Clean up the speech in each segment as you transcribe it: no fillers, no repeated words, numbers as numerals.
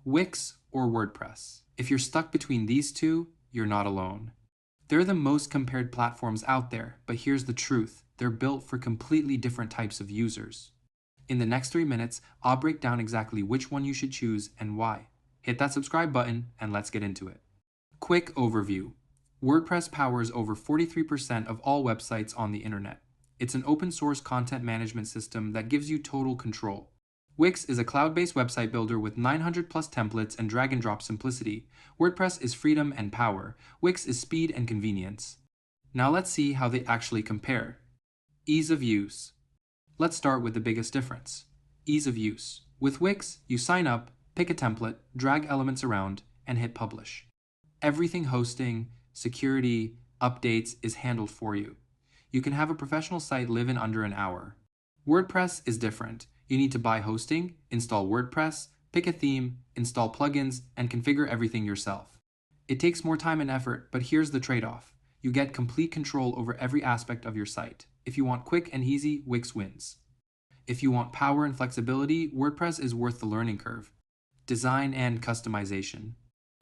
Wix or WordPress. If you're stuck between these two, you're not alone. They're the most compared platforms out there, but here's the truth. They're built for completely different types of users. In the next 3 minutes, I'll break down exactly which one you should choose and why. Hit that subscribe button and let's get into it. Quick overview. WordPress powers over 43% of all websites on the internet. It's an open source content management system that gives you total control. Wix is a cloud-based website builder with 900 plus templates and drag and drop simplicity. WordPress is freedom and power. Wix is speed and convenience. Now let's see how they actually compare. Ease of use. Let's start with the biggest difference. Ease of use. With Wix, you sign up, pick a template, drag elements around, and hit publish. Everything hosting, security, updates is handled for you. You can have a professional site live in under an hour. WordPress is different. You need to buy hosting, install WordPress, pick a theme, install plugins, and configure everything yourself. It takes more time and effort, but here's the trade-off. You get complete control over every aspect of your site. If you want quick and easy, Wix wins. If you want power and flexibility, WordPress is worth the learning curve. Design and customization.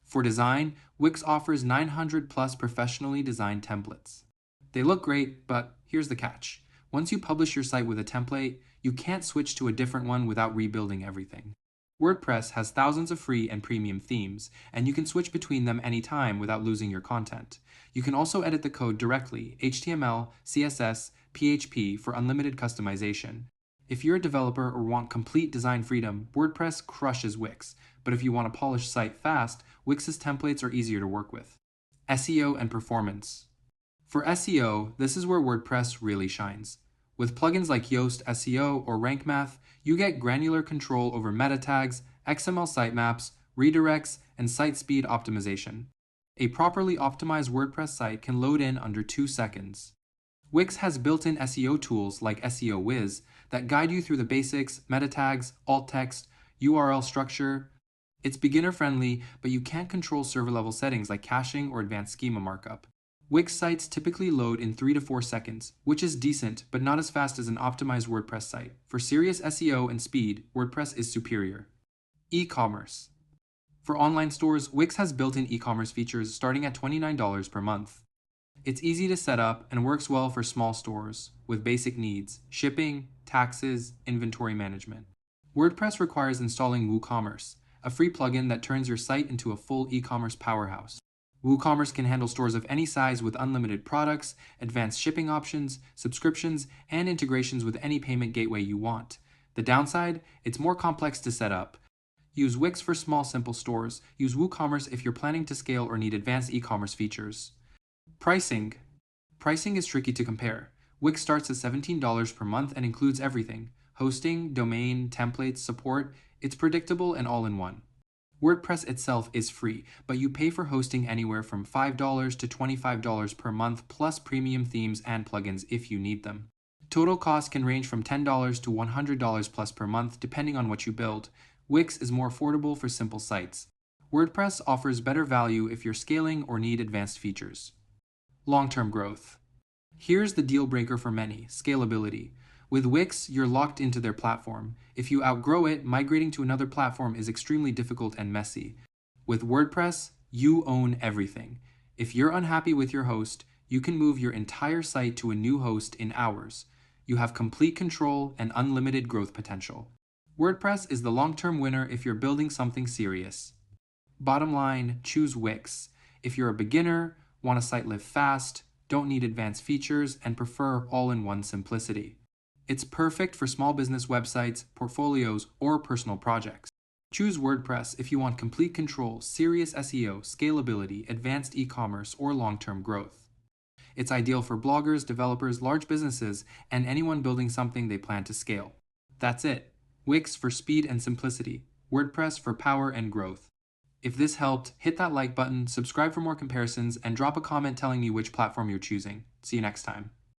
For design, Wix offers 900 plus professionally designed templates. They look great, but here's the catch. Once you publish your site with a template, you can't switch to a different one without rebuilding everything. WordPress has thousands of free and premium themes, and you can switch between them anytime without losing your content. You can also edit the code directly, HTML, CSS, PHP for unlimited customization. If you're a developer or want complete design freedom, WordPress crushes Wix, but if you want a polished site fast, Wix's templates are easier to work with. SEO and performance. For SEO, this is where WordPress really shines. With plugins like Yoast SEO or Rank Math, you get granular control over meta tags, XML sitemaps, redirects, and site speed optimization. A properly optimized WordPress site can load in under 2 seconds. Wix has built-in SEO tools like SEO Wiz that guide you through the basics, meta tags, alt text, URL structure. It's beginner-friendly, but you can't control server-level settings like caching or advanced schema markup. Wix sites typically load in 3 to 4 seconds, which is decent, but not as fast as an optimized WordPress site. For serious SEO and speed, WordPress is superior. E-commerce. For online stores, Wix has built-in e-commerce features starting at $29 per month. It's easy to set up and works well for small stores with basic needs: shipping, taxes, inventory management. WordPress requires installing WooCommerce, a free plugin that turns your site into a full e-commerce powerhouse. WooCommerce can handle stores of any size with unlimited products, advanced shipping options, subscriptions, and integrations with any payment gateway you want. The downside? It's more complex to set up. Use Wix for small, simple stores. Use WooCommerce if you're planning to scale or need advanced e-commerce features. Pricing. Pricing is tricky to compare. Wix starts at $17 per month and includes everything: hosting, domain, templates, support. It's predictable and all-in-one. WordPress itself is free, but you pay for hosting anywhere from $5 to $25 per month plus premium themes and plugins if you need them. Total cost can range from $10 to $100 plus per month depending on what you build. Wix is more affordable for simple sites. WordPress offers better value if you're scaling or need advanced features. Long-term growth. Here's the deal breaker for many: scalability. With Wix, you're locked into their platform. If you outgrow it, migrating to another platform is extremely difficult and messy. With WordPress, you own everything. If you're unhappy with your host, you can move your entire site to a new host in hours. You have complete control and unlimited growth potential. WordPress is the long-term winner if you're building something serious. Bottom line, choose Wix. If you're a beginner, want a site live fast, don't need advanced features, and prefer all-in-one simplicity. It's perfect for small business websites, portfolios, or personal projects. Choose WordPress if you want complete control, serious SEO, scalability, advanced e-commerce, or long-term growth. It's ideal for bloggers, developers, large businesses, and anyone building something they plan to scale. That's it. Wix for speed and simplicity, WordPress for power and growth. If this helped, hit that like button, subscribe for more comparisons, and drop a comment telling me which platform you're choosing. See you next time.